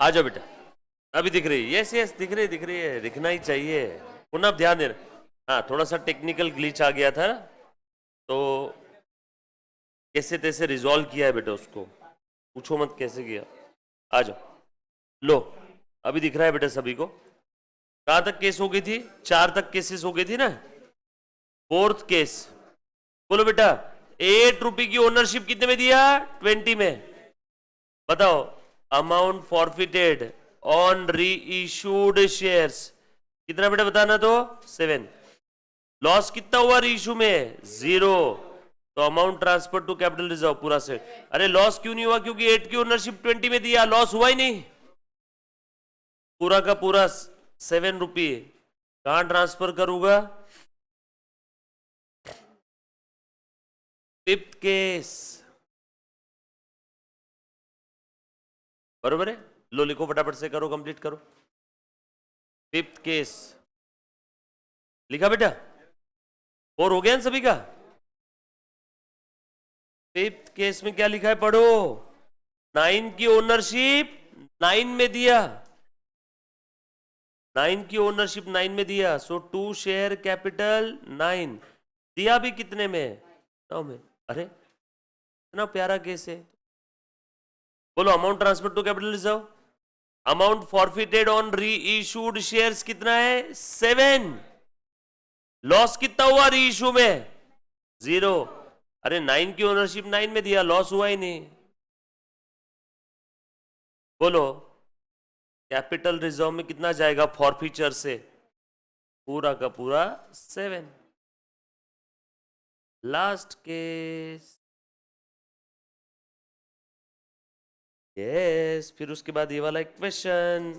आ जाओ बेटा, अभी दिख रही है? यस यस दिख रही है, दिखना ही चाहिए। पुनः ध्यान देना। हाँ, थोड़ा सा टेक्निकल ग्लिच आ गया था, तो कैसे तैसे रिजॉल्व किया है बेटा उसको, पूछो मत कैसे किया। आ जाओ, लो अभी दिख रहा है बेटा सभी को। कहां तक केस हो गई थी? 4 तक केसेस हो गई थी ना। 4th केस बोलो बेटा। 8 रुपए की ओनरशिप कितने में दिया? 20 में। बताओ, amount forfeited on re issued shares कितना बेटा बताना तो? 7। लॉस कितना हुआ री इशू में? 0। तो amount transfer to capital reserve पूरा से। अरे लॉस क्यों नहीं हुआ? क्योंकि 8 की ओनरशिप 20 में दिया, लॉस हुआ ही नहीं। पूरा का पूरा 7 रुपये कहां ट्रांसफर करूंगा? 5th केस, बरोबर है? लो लिखो फटाफट से, करो कंप्लीट करो। 5th केस लिखा बेटा? 4 हो गया ना सभी का? 5th केस में क्या लिखा है पढ़ो। 9 की ओनरशिप 9 में दिया, 9 की ओनरशिप 9 में दिया, सो 2 शेयर कैपिटल 9 दिया भी कितने में? 9 में। अरे इतना प्यारा केस है। बोलो amount transfer to capital reserve, amount forfeited on re issued shares कितना है? 7। लॉस कितना हुआ री इशू में? 0। अरे 9 की ओनरशिप 9 में दिया, लॉस हुआ ही नहीं। बोलो कैपिटल रिजर्व में कितना जाएगा फॉरफीचर से? पूरा का पूरा 7। Last case. यस, फिर उसके बाद ये वाला एक क्वेश्चन।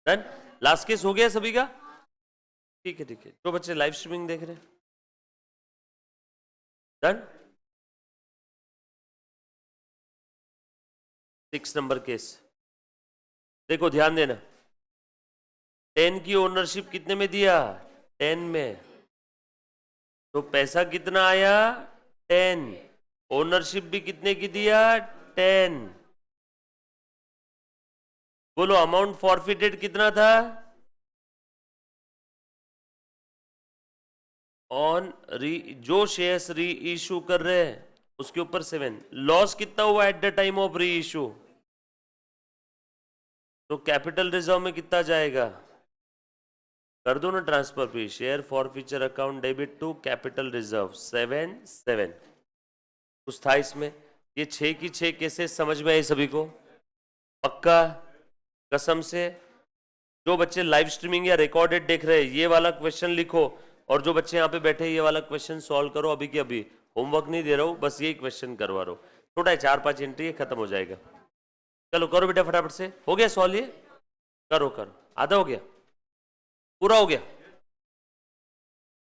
डन। लास्ट केस हो गया सभी का? ठीक है ठीक है। तो बच्चे लाइव स्ट्रीमिंग देख रहे हैं? डन। 6 नंबर केस देखो, ध्यान देना। 10 की ओनरशिप कितने में दिया? 10 में। तो पैसा कितना आया? 10। ओनरशिप भी कितने की दिया? 10। बोलो अमाउंट फॉरफिटेड कितना था? ऑन री, जो शेयर्स री इशू कर रहे हैं उसके ऊपर 7। लॉस कितना हुआ at the time of re issue? तो कैपिटल रिजर्व में कितना जाएगा? कर दो ना ट्रांसफर भी, share forfeiture account debit to capital reserve 7 कुछ था इसमें। ये 6 की 6 कैसे समझ में आई सभी को? पक्का? कसम से? जो बच्चे लाइव स्ट्रीमिंग या रिकॉर्डेड देख रहे हैं ये वाला क्वेश्चन लिखो, और जो बच्चे यहाँ पे बैठे ये वाला क्वेश्चन सॉल्व करो अभी के अभी। होमवर्क नहीं दे रहा हूँ, बस यही क्वेश्चन करवा रहा हूँ। छोटा है, 4-5 एंट्री है, खत्म हो जाएगा। चलो करो बेटा फटाफट से। हो गया सॉल्व? ये करो करो, आधा हो गया, पूरा हो गया।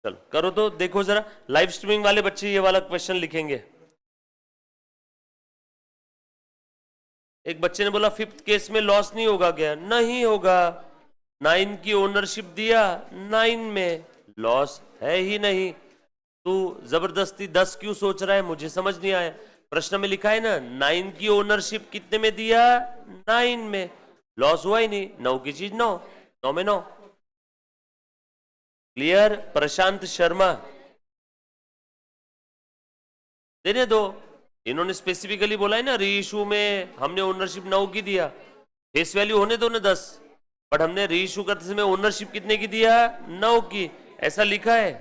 चलो करो तो देखो जरा, लाइव स्ट्रीमिंग वाले बच्चे ये वाला क्वेश्चन लिखेंगे। एक बच्चे ने बोला 5th केस में लॉस नहीं होगा क्या? नहीं होगा। 9 की ओनरशिप दिया, 9 में लॉस है ही नहीं। तू जबरदस्ती 10 क्यों सोच रहा है? मुझे समझ नहीं आया। प्रश्न में लिखा है ना 9 की ओनरशिप कितने में दिया? 9 में। लॉस हुआ ही नहीं, 9 की चीज 9, 9 में 9। क्लियर? प्रशांत शर्मा देने दो। इन्होंने स्पेसिफिकली बोला है ना री इशू में हमने ओनरशिप 9 की दिया, फेस वैल्यू होने दो ना 10, बट हमने री इशू करते समय ओनरशिप कितने की दिया? 9 की। ऐसा लिखा है।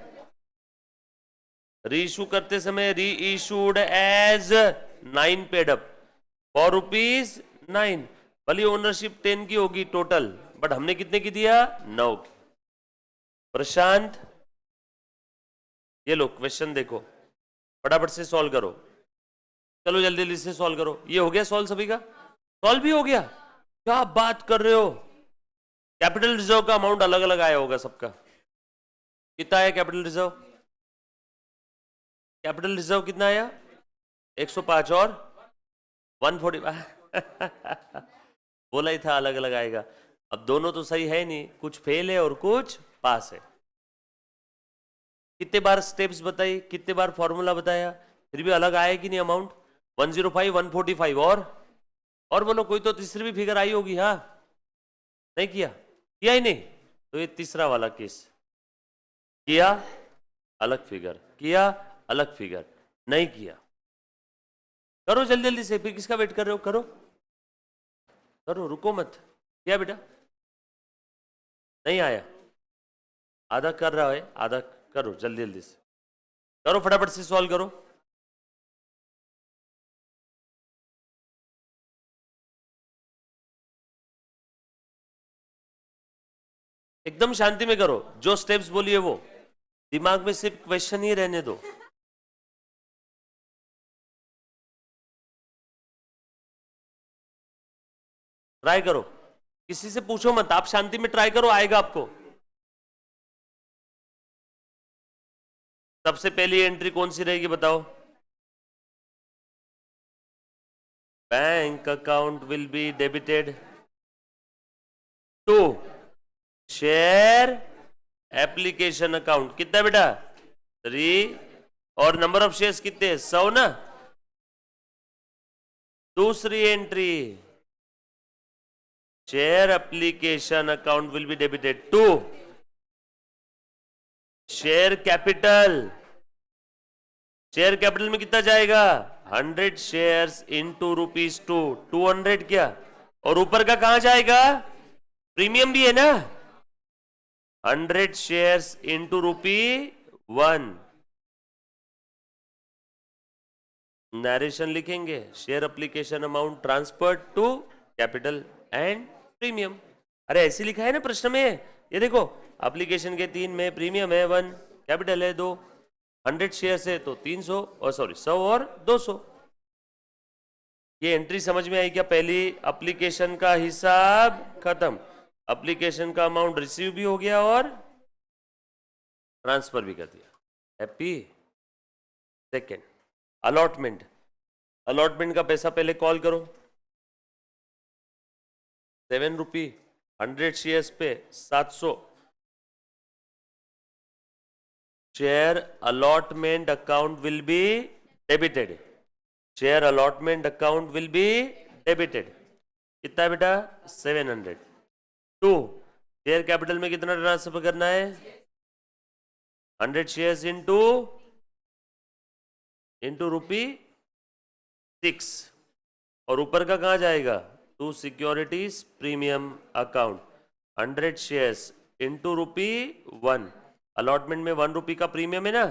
री इशू करते समय re issued as 9 paid up for ₹9। भले ओनरशिप 10 की होगी टोटल, बट हमने कितने की दिया? 9 की। प्रशांत ये लो क्वेश्चन देखो, फटाफट से सॉल्व करो। चलो जल्दी जल्दी से सॉल्व करो। ये हो गया सॉल्व सभी का? सॉल्व भी हो गया? क्या बात कर रहे हो? कैपिटल रिजर्व का अमाउंट अलग अलग आया होगा सबका। कितना आया कैपिटल रिजर्व? कैपिटल रिजर्व कितना आया? 105 और 145 बोला ही था अलग अलग आएगा। अब दोनों तो सही है नहीं, कुछ फेल है और कुछ पास है। कितने बार स्टेप्स बताई, कितने बार फॉर्मूला बताया, फिर भी अलग आया कि नहीं अमाउंट? 105, 145 और बोलो कोई तो तीसरी भी फिगर आई होगी। हाँ, नहीं किया ही नहीं, तो ये तीसरा वाला केस। किया अलग फिगर, किया अलग फिगर, नहीं किया। करो जल्दी जल्दी से, फिर किसका वेट कर रहे हो? करो करो, रुको मत। क्या बेटा? नहीं आया? आधा कर रहा है, आधा करो जल्दी जल्दी से, करो फटाफट से सॉल्व करो। एकदम शांति में करो, जो स्टेप्स बोलिए वो दिमाग में सिर्फ क्वेश्चन ही रहने दो। ट्राई करो, किसी से पूछो मत, आप शांति में ट्राई करो, आएगा आपको। सबसे पहली एंट्री कौन सी रहेगी बताओ? Bank account will be debited to share application account. कितना बेटा? 3। और नंबर ऑफ शेयर्स कितने? 100 ना। दूसरी entry, share application account will be debited to share capital. Share capital में कितना जाएगा? 100 शेयर्स इंटू ₹2, 200 क्या? और ऊपर का कहां जाएगा? प्रीमियम भी है ना। 100 शेयर्स इंटू ₹1। नरेशन लिखेंगे, share application amount transferred to capital and premium. अरे ऐसे लिखा है ना प्रश्न में, ये देखो, एप्लीकेशन के 3 में प्रीमियम है 1, कैपिटल है 2, 100 शेयर्स है तो 300, और सॉरी 100 और 200। ये एंट्री समझ में आई क्या? पहली एप्लीकेशन का हिसाब खत्म, एप्लीकेशन का अमाउंट रिसीव भी हो गया और ट्रांसफर भी कर दिया। हैप्पी? Second, allotment. अलॉटमेंट का पैसा पहले कॉल करो, 7 रुपी, 100 शेयर्स पे 700। Share allotment account will be debited. Share allotment account will be debited. कितना है बेटा? 700। 2 शेयर कैपिटल में कितना ट्रांसफर करना है? 100 शेयर्स इंटू ₹6। और ऊपर का कहां जाएगा? To securities premium account, 100 shares into ₹1। Allotment में 1 रुपी का प्रीमियम है ना।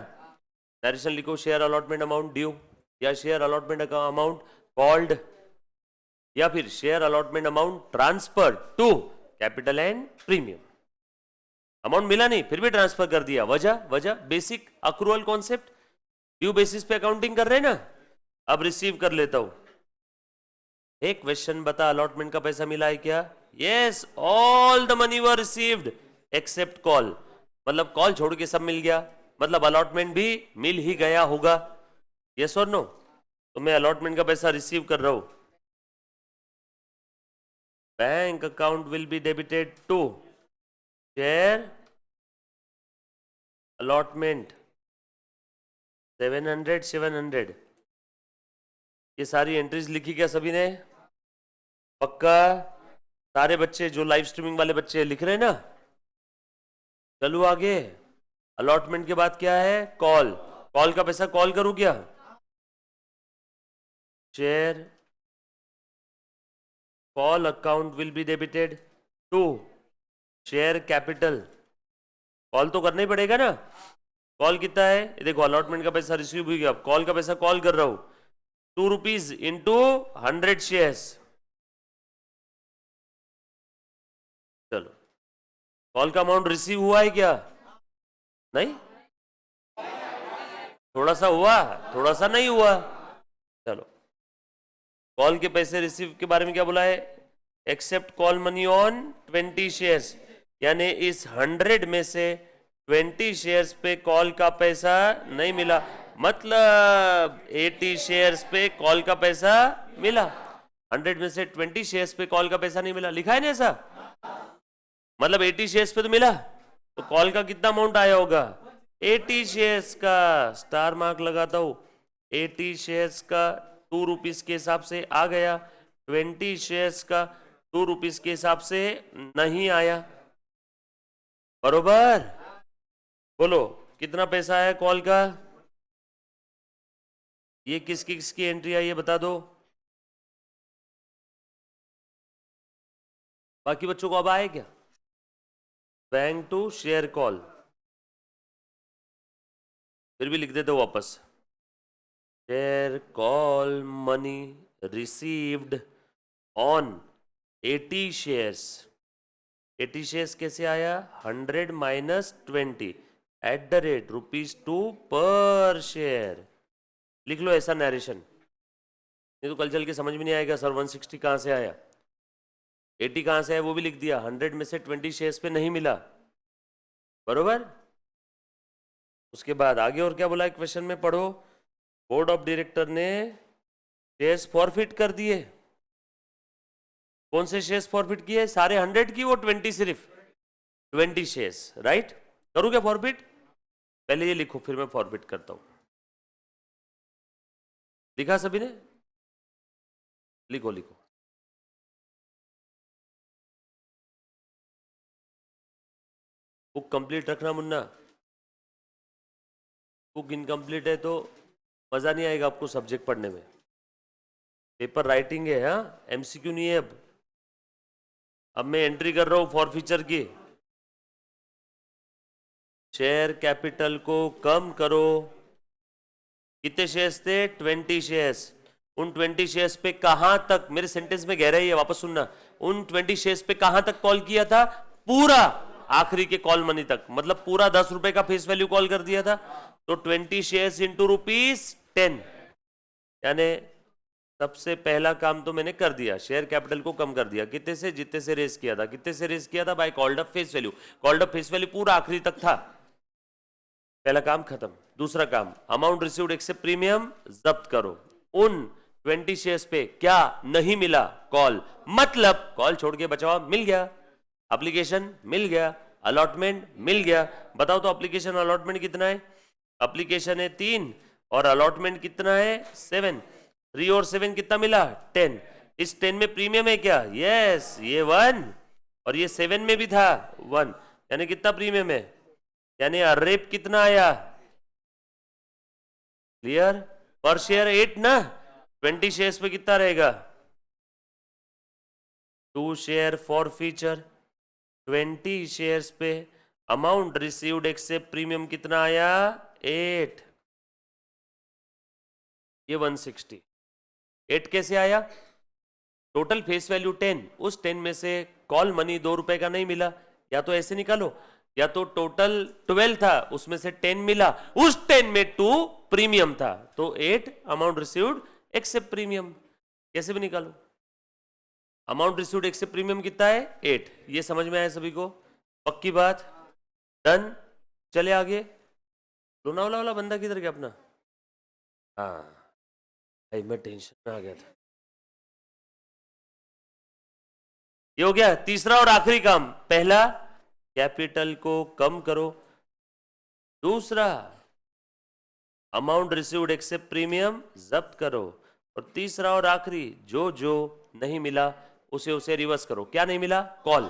नरेशन लिखो, शेयर अलॉटमेंट अमाउंट ड्यू, या शेयर अलॉटमेंट अमाउंट कॉल्ड, या फिर share allotment amount transfer to capital and premium. Amount मिला नहीं फिर भी ट्रांसफर कर दिया। वजह basic accrual concept, due basis पे अकाउंटिंग कर रहे हैं ना। अब रिसीव कर लेता हूं। एक क्वेश्चन बता, अलॉटमेंट का पैसा मिला है क्या? Yes, all the money were received accept call. मतलब कॉल छोड़ के सब मिल गया, मतलब अलॉटमेंट भी मिल ही गया होगा। यस और नो? तो मैं अलॉटमेंट का पैसा रिसीव कर रहा हूं। Bank account will be debited to share allotment 700। ये सारी एंट्रीज लिखी क्या सभी ने? पक्का? सारे बच्चे जो लाइव स्ट्रीमिंग वाले बच्चे लिख रहे हैं ना? चलो आगे। अलॉटमेंट के बाद क्या है? कॉल। कॉल का पैसा कॉल करूं क्या? Share call account will be debited to share capital. Call तो करना ही पड़ेगा ना। कॉल कितना है? देखो, अलॉटमेंट का पैसा रिसीव हुई गया, कॉल का पैसा कॉल कर रहा हूं, ₹2 इंटू 100 शेयर्स। चलो, कॉल का अमाउंट रिसीव हुआ है क्या? नहीं, थोड़ा सा हुआ, थोड़ा सा नहीं हुआ। चलो, कॉल के पैसे रिसीव के बारे में क्या बोला है? Except call money on 20 shares, यानी इस 100 में से 20 शेयर्स पे कॉल का पैसा नहीं मिला, मतलब 80 शेयर्स पे कॉल का पैसा मिला। 100 में से 20 शेयर्स पे कॉल का पैसा नहीं मिला, लिखा है ना ऐसा? मतलब 80 शेयर्स पे तो मिला, तो कॉल का कितना अमाउंट आया होगा? 80 शेयर्स का। स्टार मार्क लगाता हूं, 80 शेयर्स का ₹2 के हिसाब से आ गया, 20 शेयर्स का ₹2 के हिसाब से नहीं आया, बरोबर। बोलो कितना पैसा आया कॉल का, ये किसकी किसकी एंट्री आई ये बता दो। बाकी बच्चों को अब आए क्या, बैंक टू शेयर कॉल, फिर भी लिख देते हो वापस, share call money received on 80 shares. 80 shares कैसे आया, 100 माइनस 20 एट द रेट ₹2 पर शेयर। लिख लो ऐसा नरेशन, नहीं तो कल चल के समझ में नहीं आएगा सर 160 कहां से आया, 80 कहां से आया वो भी लिख दिया, 100 में से 20 शेयर्स पे नहीं मिला, बरोबर। उसके बाद आगे और क्या बोला है क्वेश्चन में, पढ़ो। बोर्ड ऑफ डायरेक्टर ने शेयर्स फॉरफिट कर दिए, कौन से शेयर्स फॉरफिट किए, सारे 100 की वो 20 सिर्फ 20 शेयर्स, राइट। करूँ क्या फॉरफिट, पहले ये लिखो फिर मैं फॉरफिट करता हूं। लिखा सभी ने, लिखो लिखो। बुक कंप्लीट रखना मुन्ना, बुक इनकम्प्लीट है तो मजा नहीं आएगा आपको सब्जेक्ट पढ़ने में। पेपर राइटिंग है, हाँ एमसीक्यू नहीं है। अब मैं एंट्री कर रहा हूं फॉर फीचर की, शेयर कैपिटल को कम करो, कितने शेयर्स थे, 20 शेयर्स। उन 20 शेयर्स पे कहां तक, मेरे सेंटेंस में गहराई है वापस सुनना, उन 20 शेयर्स पे कहां तक कॉल किया था, पूरा आखिरी के कॉल मनी तक, मतलब पूरा ₹10 का फेस वैल्यू कॉल कर दिया था। तो 20 शेयर्स इंटू ₹10, यानी सबसे पहला काम तो मैंने कर दिया, शेयर कैपिटल को कम कर दिया, कितने से, जितने से रेस किया था, कितने से रेस किया था, by called up face value, called up face value पूरा आखिरी तक था, पहला काम खत्म। दूसरा काम, अमाउंट रिसीव्ड एक्सेप्ट प्रीमियम जब्त करो, उन 20 शेयर्स पे क्या नहीं मिला, कॉल, मतलब कॉल छोड़ के बचाव मिल गया, एप्लीकेशन मिल गया, अलॉटमेंट मिल गया। बताओ तो एप्लीकेशन अलॉटमेंट कितना है, एप्लीकेशन है 3 और अलॉटमेंट कितना है 7, 3 और 7 कितना मिला 10, इस 10 में प्रीमियम है क्या, यस ये 1 और ये 7 में भी था 1, यानी कितना प्रीमियम है, यानी रेप कितना आया, क्लियर, पर शेयर 8 ना, 20 शेयर्स पे कितना रहेगा, 2 शेयर फॉर फीचर, 20 शेयर्स पे अमाउंट रिसीव्ड एक्सेप्ट प्रीमियम कितना आया 8, ये 160, 8 कैसे आया, टोटल फेस वैल्यू 10, उस 10 में से कॉल मनी ₹2 का नहीं मिला, या तो ऐसे निकालो, या तो टोटल 12 था उसमें से 10 मिला, उस 10 में 2 प्रीमियम था, तो 8 अमाउंट रिसीव्ड एक्सेप्ट प्रीमियम, कैसे भी निकालो। अमाउंट रिसीव्ड एक्सेप्ट प्रीमियम कितना है 8, ये समझ में आया सभी को, पक्की बात, डन। चले आगे, लोनावाला वाला बंदा किधर गया अपना, हाँ भाई मैं टेंशन में आ गया था। ये हो गया तीसरा और आखिरी काम, पहला कैपिटल को कम करो, दूसरा अमाउंट रिसीव्ड एक्सेप्ट प्रीमियम जब्त करो, और तीसरा और आखिरी जो जो नहीं मिला उसे उसे रिवर्स करो। क्या नहीं मिला, कॉल,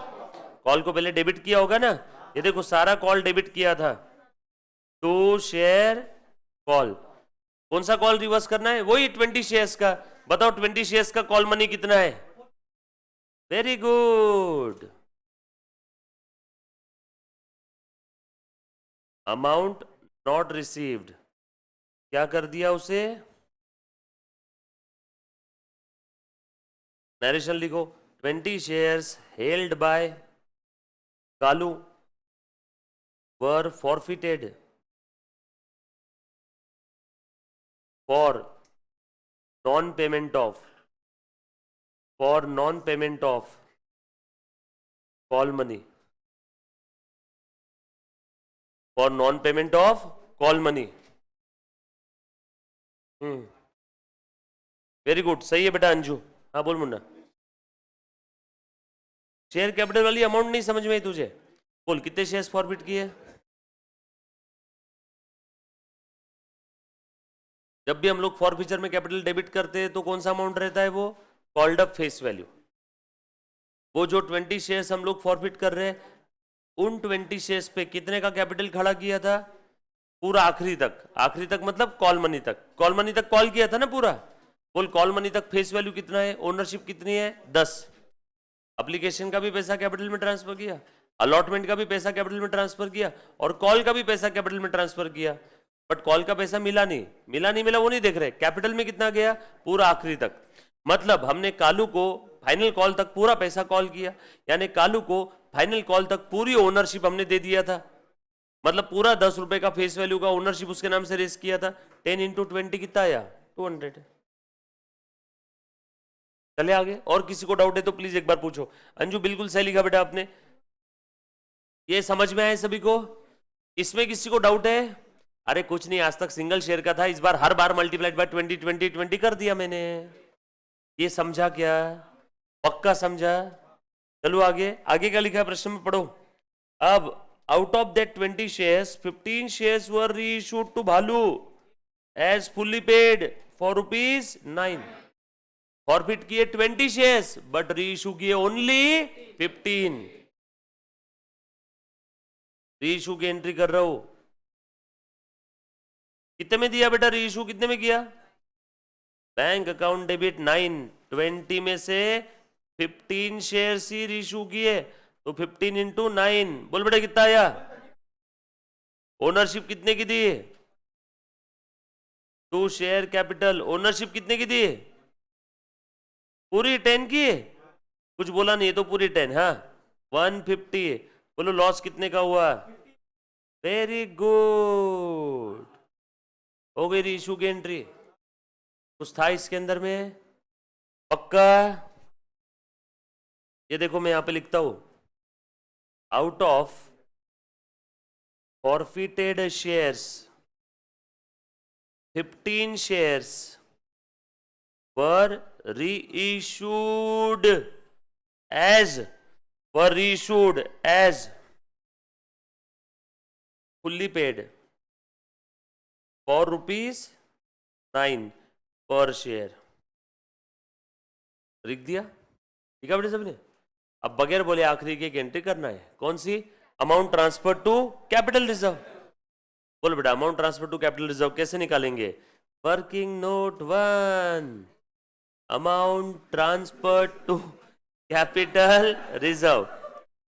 कॉल को पहले डेबिट किया होगा ना, ये देखो सारा कॉल डेबिट किया था, 2 शेयर कॉल, कौन सा कॉल रिवर्स करना है, वही 20 शेयर्स का। बताओ 20 शेयर्स का कॉल मनी कितना है, very good, amount not received, क्या कर दिया उसे, नरेशन लिखो, 20 shares held by Kalu were forfeited for non-payment of call money, for non-payment of call money। Very good, सही है बेटा अंजू, हाँ बोल मुन्ना। शेयर कैपिटल वाली अमाउंट नहीं समझ में आई तुझे, बोल कितने शेयर्स फॉरफिट किए, जब भी हम लोग फॉरफीचर में कैपिटल डेबिट करते हैं तो कौन सा अमाउंट रहता है? वो कॉल्ड अप फेस वैल्यू। वो जो 20 शेयर्स हम लोग फॉरफिट कर रहे हैं, उन 20 शेयर्स पे कितने का कैपिटल खड़ा किया था? पूरा आखिरी तक। आखिरी तक मतलब कॉल मनी तक। कॉल मनी तक कॉल किया था ना पूरा। बोल कॉल मनी तक फेस वैल्यू कितना है? ओनरशिप कितनी है? 10। एप्लीकेशन का भी पैसा कैपिटल में ट्रांसफर किया, अलॉटमेंट का भी पैसा कैपिटल में ट्रांसफर किया, और कॉल का भी पैसा कैपिटल में ट्रांसफर किया। बट कॉल का पैसा मिला नहीं, मिला वो नहीं देख रहे। कैपिटल में कितना गया? पूरा आखिरी तक। मतलब हमने कालू को फाइनल कॉल तक पूरा पैसा कॉल किया, यानी कालू को फाइनल कॉल तक पूरी ओनरशिप हमने दे दिया था। मतलब पूरा 10 रुपए का फेस वैल्यू का ओनरशिप उसके नाम से रेस किया था। 10 इंटू 20 कितना आया? 200। चले आगे। और किसी को डाउट है तो प्लीज एक बार पूछो। अंजू बिल्कुल सही लिखा बेटा आपने। ये समझ में आया सभी को? इसमें किसी को डाउट है? अरे कुछ नहीं, आज तक सिंगल शेयर का था, इस बार हर बार मल्टीप्लाइड बाय 20 20 20 कर दिया मैंने। ये समझा क्या? पक्का समझा? चलो आगे। आगे क्या लिखा है प्रश्न में पढ़ो। अब out of that 20 shares, 15 shares were reissued to Bhalu as fully paid for ₹9. Forfeit किए 20 शेयर्स बट रीइशू किए ओनली 15। रीइशू की एंट्री कर रहा हूं। कितने में दिया बेटा रीइशू? कितने में किया? बैंक अकाउंट डेबिट 9, 20 में से 15 शेयर्स ही रीइशू किए, तो 15 इंटू 9। बोल बेटा कितना आया? ओनरशिप कितने की दी? 2 शेयर कैपिटल। ओनरशिप कितने की दी? पूरी 10 की। कुछ बोला नहीं तो पूरी 10। हाँ 150। बोलो लॉस कितने का हुआ? वेरी गुड, हो गई रीइशू की एंट्री। कुछ था इसके अंदर में? पक्का? ये देखो मैं यहां पे लिखता हूं, out of forfeited shares 15 shares were reissued as fully paid for ₹9 पर शेयर। लिख दिया? ठीक है बेटे सबने? अब बगैर बोले आखिरी की एक एंट्री करना है। कौन सी? Amount transfer to capital reserve. बोलो बेटा amount transfer to capital reserve कैसे निकालेंगे? Working note 1, amount transfer to capital reserve.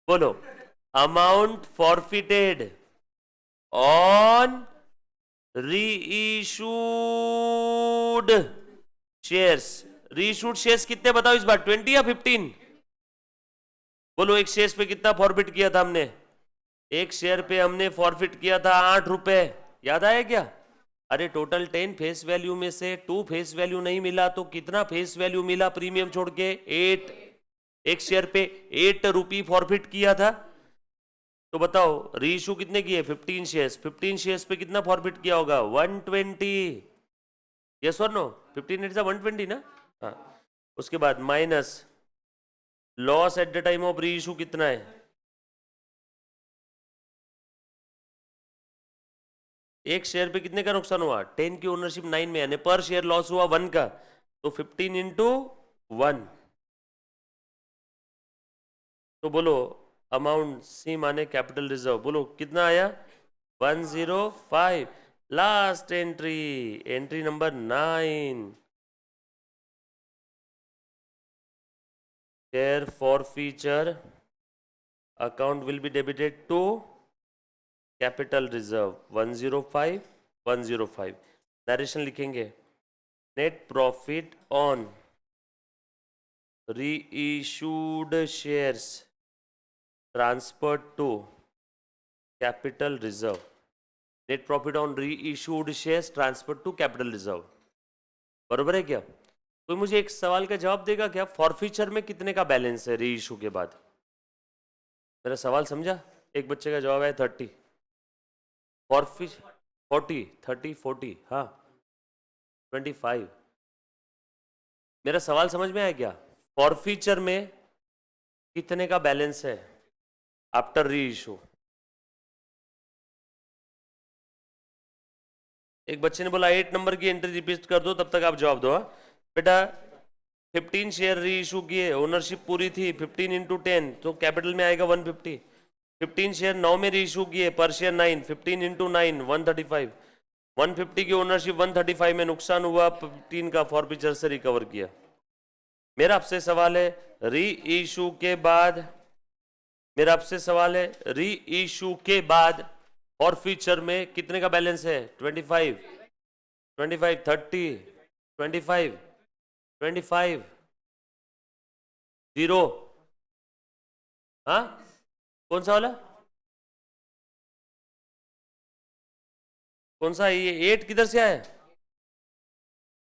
बोलो amount forfeited on reissued shares. Reissued shares कितने बताओ इस बार? 20 या 15? बोलो एक शेयर्स पे कितना फॉरफिट किया था हमने? एक शेयर पे हमने फॉरफिट किया था 8 रुपए। याद आया क्या? अरे टोटल 10 फेस वैल्यू में से 2 फेस वैल्यू नहीं मिला, तो कितना फेस वैल्यू मिला प्रीमियम छोड़ के? 8। एक शेयर पे 8 रुपी फॉरफिट किया था। तो बताओ रीइशू कितने किए? 15 शेयर्स। 15 शेयर्स पे कितना फॉरफिट किया होगा? 120। यस और नो? 15 इट्स 120 ना? हाँ। उसके बाद minus loss at the time of reissue कितना है? एक शेयर पे कितने का नुकसान हुआ? 10 की ओनरशिप 9 में, यानी पर शेयर लॉस हुआ 1 का, तो 15 इंटू 1। तो बोलो अमाउंट सी माने कैपिटल रिजर्व, बोलो कितना आया? 105। Last entry, entry number 9। Share forfeiture account will be debited to capital reserve 105 105। Narration लिखेंगे, net profit on reissued shares transferred to capital reserve. Net profit on reissued shares transferred to capital reserve. बरोबर है क्या? कोई मुझे एक सवाल का जवाब देगा क्या? फॉरफीचर में कितने का बैलेंस है रीइशू के बाद? मेरा सवाल समझा? एक बच्चे का जवाब है 30। फॉरफिच 40, 30, 40, हाँ 25। मेरा सवाल समझ में आया क्या? फॉरफीचर में कितने का बैलेंस है आफ्टर री इशू? एक बच्चे ने बोला 8 नंबर की एंट्री रिपीट कर दो, तब तक आप जवाब दो। हाँ बेटा, 15 शेयर री इशू किए, ओनरशिप पूरी थी, 15 इंटू 10 तो कैपिटल में आएगा 150। 15 शेयर 9 में री इशू किए, पर शेयर 9, 15 इंटू 9 135। 150 की ओनरशिप 135 में नुकसान हुआ, 15 का फॉरफीचर से रिकवर किया। मेरा आपसे सवाल है, री इशू के बाद, मेरा आपसे सवाल है, री इशू के बाद फॉरफीचर में कितने का बैलेंस है? 25, 25, 30, 25, 25, 0। हाँ, कौन सा वाला? कौन सा? ये 8 किधर से आया?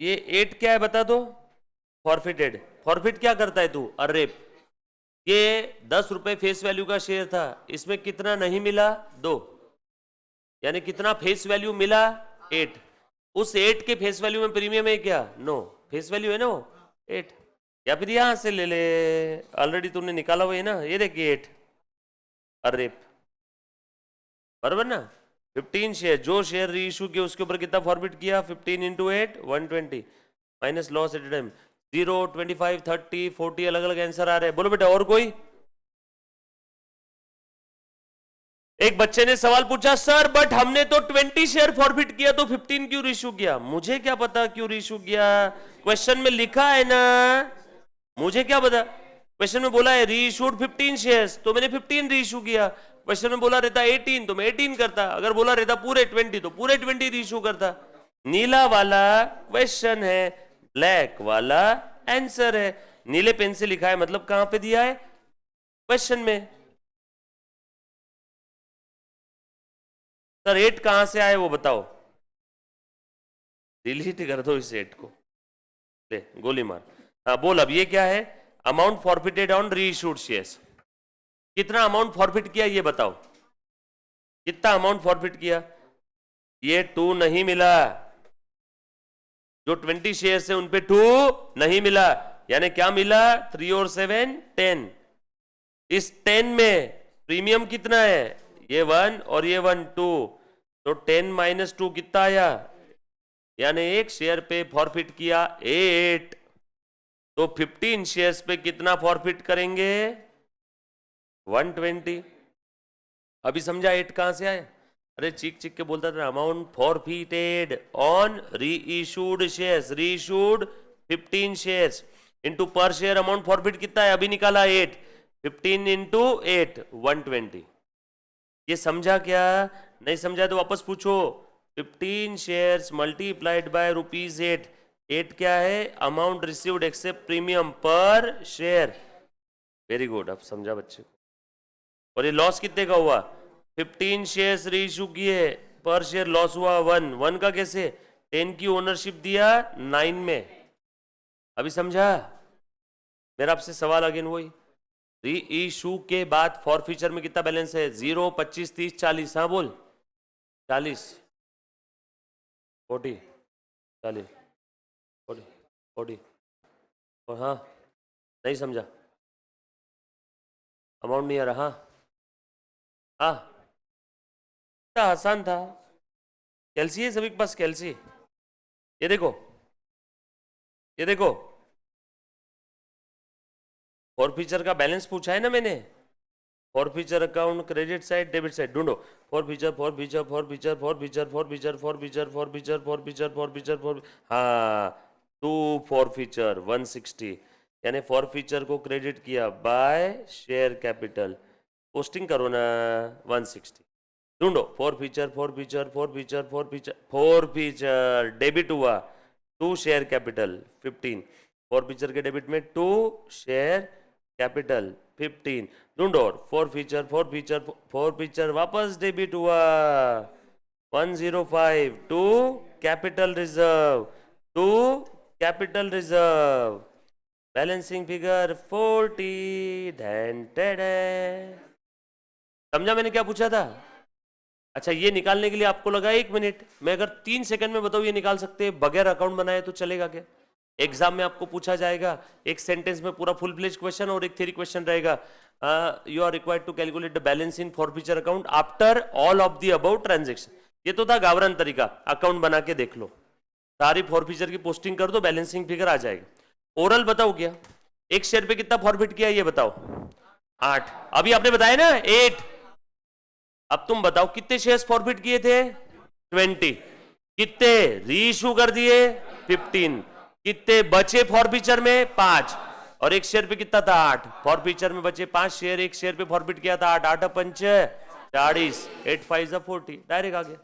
ये 8 क्या है बता दो? फॉरफिटेड। फॉरफिट क्या करता है तू? अरेप। ये 10 रुपए फेस वैल्यू का शेयर था, इसमें कितना नहीं मिला? 2, यानी कितना फेस वैल्यू मिला? 8। उस 8 के फेस वैल्यू में प्रीमियम है क्या? नो, फेस वैल्यू है ना वो 8। या फिर यहां से ले ले, ऑलरेडी तुमने निकाला हुआ है ना, ये देखिए 8 अरेप, बराबर ना। 15 शेयर, जो शेयर री इशू किया उसके ऊपर कितना फॉरवर्ड किया? 15 into 8 120 minus loss at time 0, 25, 30, 40 अलग अलग आंसर आ रहे हैं। बोलो बेटा और कोई? एक बच्चे ने सवाल पूछा, सर बट हमने तो 20 शेयर फॉरफिट किया, तो 15 क्यों रीइशू किया? मुझे क्या पता क्यों रीइशू किया, क्वेश्चन में लिखा है ना, मुझे क्या पता। क्वेश्चन में बोला है रीइशूड 15 शेयर्स, तो मैंने 15 रीइशू किया। क्वेश्चन में बोला रहता 18 तो मैं 18 करता, अगर बोला रहता पूरे 20 तो पूरे 20 रीइशू करता। नीला वाला क्वेश्चन है, ब्लैक वाला आंसर है। नीले पेन से लिखा है मतलब कहां पे दिया है? क्वेश्चन में। सर 8 कहां से आए वो बताओ? डिलीट कर दो इस 8 को, ले गोली मार। हाँ बोल, अब ये क्या है? Amount forfeited on reissued shares. कितना अमाउंट फॉरफिट किया ये बताओ, कितना अमाउंट फॉरफिट किया? ये 2 नहीं मिला, जो 20 शेयर्स है उनपे 2 नहीं मिला, यानी क्या मिला? 3 और 7 10। इस 10 में प्रीमियम कितना है? ये 1 और ये 1 2, तो 10 माइनस 2 कितना आया? यानी एक शेयर पे फॉरफिट किया 8, तो 15 शेयर्स पे कितना फॉरफिट करेंगे? 120। अभी समझा 8 कहां से आया? अरे चीख चीख के बोलता था, amount forfeited on reissued shares, reissued 15 shares into per share amount forfeit कितना है? अभी निकाला 8, 15 इंटू 8 120। ये समझा क्या? नहीं समझा तो वापस पूछो। 15 शेयर्स मल्टीप्लाइड बाय ₹8। 8 क्या है? अमाउंट रिसीव्ड एक्सेप्ट प्रीमियम पर शेयर। वेरी गुड, अब समझा बच्चे को। और ये लॉस कितने का हुआ? 15 शेयर्स रीइशू किए, पर शेयर लॉस हुआ 1 का कैसे? 10 की ओनरशिप दिया 9 में। अभी समझा? मेरा आपसे सवाल अगेन वही, री इशू के बाद फॉरफीचर में कितना बैलेंस है? 0, 25, 30, 40। हाँ बोल, 40, 40, 40, 40, 40। और हाँ नहीं समझा, अमाउंट नहीं आ रहा। हाँ हाँ आसान था, कैलसी है सभी के पास, कैलसी। ये देखो, ये देखो, फॉरफीचर का बैलेंस पूछा है ना मैंने। Forfeiture account credit side debit side ढूंढो। Forfeiture forfeiture forfeiture forfeiture forfeiture forfeiture forfeiture forfeiture forfeiture for, हाँ टू फॉरफीचर 160, यानी फॉरफीचर को क्रेडिट किया बाय शेयर कैपिटल, पोस्टिंग करो ना 160। ढूंढो forfeiture forfeiture forfeiture forfeiture forfeiture debit हुआ 2 शेयर कैपिटल 15, फॉरफीचर के डेबिट में 2 शेयर कैपिटल 15। ढूंढो फॉरफीचर फॉरफीचर फॉरफीचर वापस डेबिट हुआ 105 to capital reserve, to capital reserve, balancing figure 40। समझा मैंने क्या पूछा था? अच्छा ये निकालने के लिए आपको लगा 1 मिनट, मैं अगर 3 सेकंड में बताऊं ये निकाल सकते हैं बगैर अकाउंट बनाए तो चलेगा क्या? एग्जाम में आपको पूछा जाएगा एक सेंटेंस में पूरा फुल फ्लेज क्वेश्चन और एक थ्योरी क्वेश्चन रहेगा। You are required to calculate the balance in forfeiture account after all of the about transaction. ये तो था गावरान तरीका, अकाउंट बना के देख लो, सारी फॉरफीचर की पोस्टिंग कर दो, बैलेंसिंग फिगर आ जाएगा। ओरल बताओ क्या, एक शेयर पे कितना फॉरफिट किया ये बताओ, 8। अभी आपने बताया ना 8, अब तुम बताओ कितने शेयर्स फॉरफिट किए थे, 20। कितने रीइश्यू कर दिए, 15। कितने बचे फॉरफीचर में, 5। और एक शेयर पे कितना था, 8। फॉरफीचर में बचे 5 शेयर, एक शेयर पे फॉरफिट किया था 8, 8 पंच 40, 8 5 40, डायरेक्ट आ गया।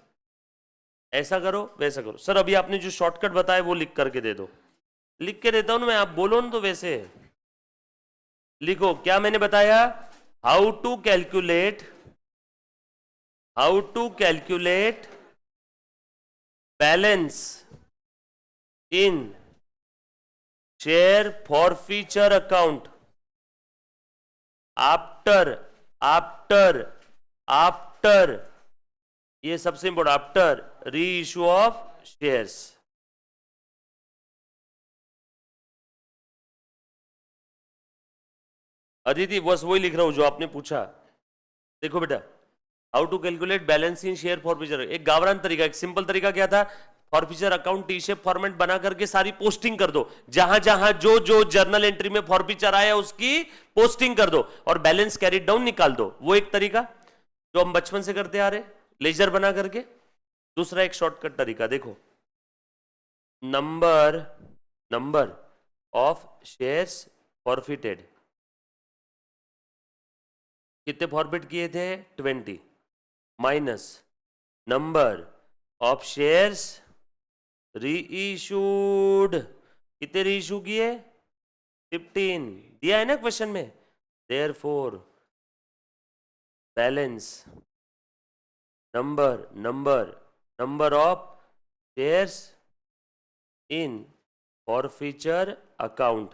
ऐसा करो वैसा करो। सर अभी आपने जो शॉर्टकट बताया वो लिख करके दे दो। लिख के देता हूं ना मैं, आप बोलो ना तो वैसे लिखो। क्या मैंने बताया, how to calculate balance in share forfeiture account after ये सबसे important, after re issue of shares. Aditi बस वही लिख रहा हूं जो आपने पूछा। देखो बेटा, how to calculate balance in share forfeiture, एक गावरान तरीका, एक सिंपल तरीका क्या था, forfeiture account T shape format बना करके सारी पोस्टिंग कर दो, जहां जहां जो जो जर्नल एंट्री में फॉरफीचर आया उसकी पोस्टिंग कर दो और बैलेंस कैरिड डाउन निकाल दो। वो एक तरीका जो हम बचपन से करते आ रहे, लेजर बना करके। दूसरा एक शॉर्टकट तरीका देखो, नंबर ऑफ शेयर्स फॉरफिटेड, कितने फॉरफिट किए थे, 20, minus number of shares reissued, कितने रीइश्यू किए, 15, दिया है ना क्वेश्चन में। Therefore balance number of shares in forfeiture account,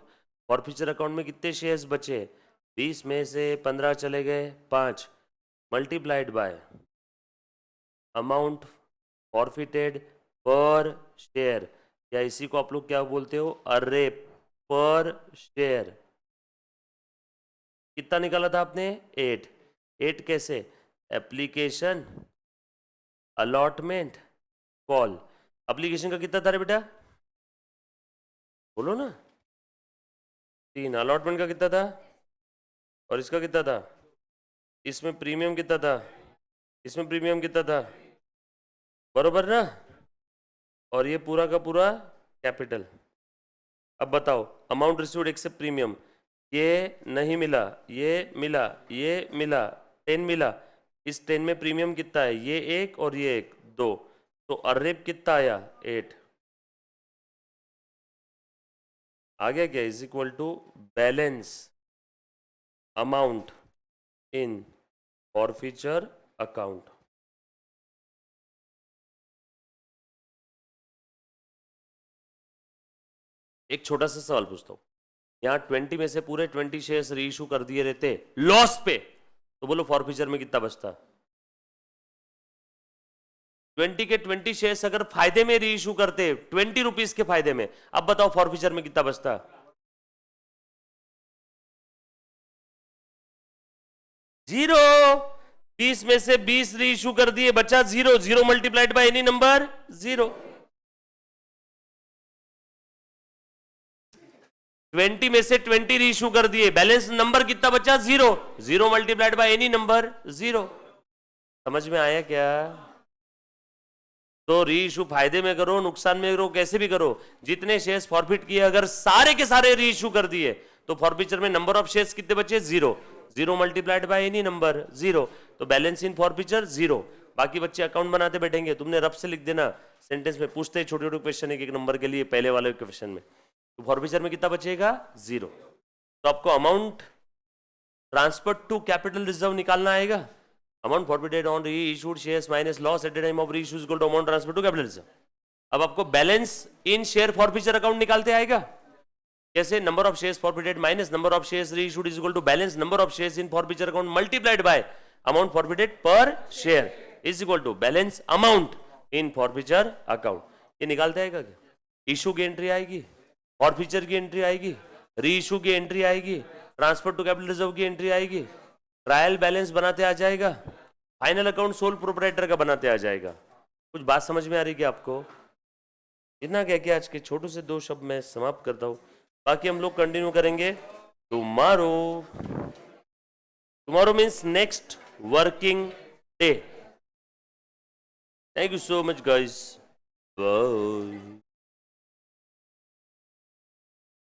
forfeiture account में कितने शेयर्स बचे, 20 में से 15 चले गए, 5, multiplied by amount forfeited per share, या इसी को आप लोग क्या बोलते हो, अरे पर शेयर। कितना निकाला था आपने, 8 कैसे, एप्लीकेशन अलॉटमेंट कॉल। एप्लीकेशन का कितना था रे बेटा, बोलो ना, 3। अलॉटमेंट का कितना था, और इसका कितना था, इसमें प्रीमियम कितना था, इसमें प्रीमियम कितना था, बरोबर ना, और ये पूरा का पूरा कैपिटल। अब बताओ, अमाउंट रिसीव्ड एक्सेप्ट प्रीमियम, ये नहीं मिला, ये मिला, ये मिला, 10 मिला, इस 10 में प्रीमियम कितना है, ये 1 और ये 1, 2, तो अर्रेप कितना आया, 8 आ गया क्या, is equal to balance amount in forfeiture account. एक छोटा सा सवाल पूछता हूं, यहां 20 में से पूरे 20 शेयर्स रीइश्यू कर दिए रहते लॉस पे, तो बोलो फॉरफीचर में कितना बचता, 20 के 20 शेयर्स अगर फायदे में रीइश्यू करते 20 रुपीज के फायदे में, अब बताओ फॉरफीचर में कितना बचता, 0। 20 में से 20 रीइश्यू कर दिए, बचा 0, 0 मल्टीप्लाइड बाय एनी नंबर 0। 20 में से 20 रीइश्यू कर दिए, बैलेंस नंबर कितना बचा, 0, 0 मल्टीप्लाइड बाय एनी नंबर 0। समझ में आया क्या, तो रीइश्यू फायदे में करो, नुकसान में करो, कैसे भी करो, जितने शेयर्स फॉरफिट किए अगर सारे के सारे रीइश्यू कर दिए तो फॉरफीचर में नंबर ऑफ शेयर्स कितने बचे, 0, 0 मल्टीप्लाइड बाय एनी नंबर 0, तो बैलेंस इन फॉरफीचर 0। बाकी बच्चे अकाउंट बनाते बैठेंगे, तुमने रफ से लिख देना, सेंटेंस में पूछते हैं छोटे छोटे क्वेश्चन एक नंबर के लिए, पहले वाले क्वेश्चन में, तो फॉरफीचर में कितना बचेगा, 0। तो आपको amount transfer to capital reserve निकालना आएगा, amount forfeited on reissued shares minus loss at the time of reissue equal to amount transfer to capital reserve. अब आपको balance in share forfeiture account निकालते आएगा, कैसे, number of shares forfeited minus number of shares reissued is equal to balance number of shares in forfeiture account multiplied by amount forfeited per share is equal to balance amount in forfeiture account. ये निकालते आएगा क्या, issue की entry आएगी, forfeiture की entry आएगी, reissue की entry आएगी, ट्रांसफर टू कैपिटल रिजर्व की एंट्री आएगी, ट्रायल बैलेंस बनाते आ जाएगा, फाइनल अकाउंट सोल प्रोप्राइटर का बनाते आ जाएगा। कुछ बात समझ में आ रही क्या आपको? इतना कह के आज के छोटू से 2 शब्द मैं समाप्त करता हूँ, बाकी हम लोग कंटिन्यू करेंगे tomorrow. Tomorrow means next working day. Thank you so much, guys. Bye.